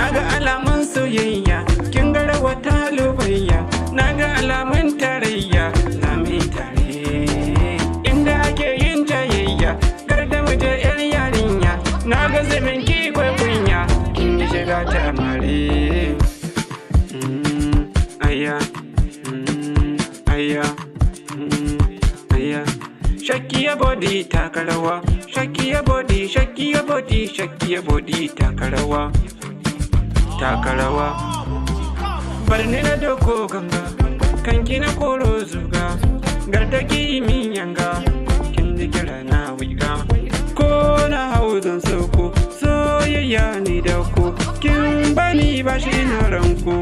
naga alamun soyayya kin ga rawata lubayya naga alamun tarayya zamu tare inda ake yin tayayya kar da mu je yar yarinya naga zubin ki kwai kunya kin shiga ta mare aya aya aya shakiya body takarawa shakiya body shakiya body shakiya body takarawa takarawa barni na doko ganga kanki na koro zuga gardaki min yanga kin ji kira na wiga ko na hau zan sauko soyayya ni da ku kin bani bashi na ranku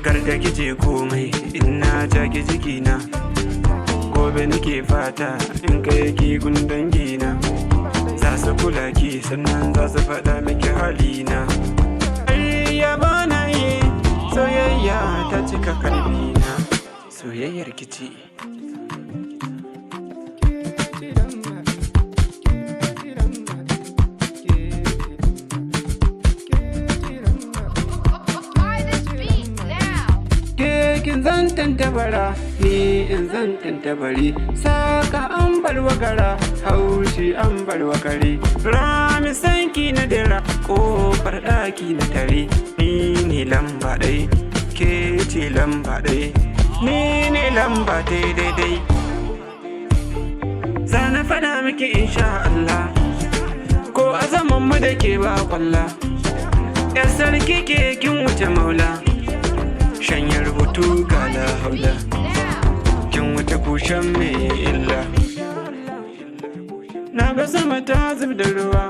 gardaki je komai ina jage jikina gobe nake fata in kai ki gundan gina za su kula ki sannan za su faɗa miki halina ayya bana yi soyayya ta cika kalbina soyayyar kici kin zan tantabara ni in zan tantabari saka an balwagara haushi an balwakare rami sanki na dira kofar daki na tare ni ne lamba ɗai ke ce lamba ɗai ni ne lamba daidai zana faɗa miki insha Allah ko a zaman mu da ke ba kwalla yar sarki ke kin wuce maula shanyar rubutu ga la haula kin wuce kushen mai illa na ga sama ta zub da ruwa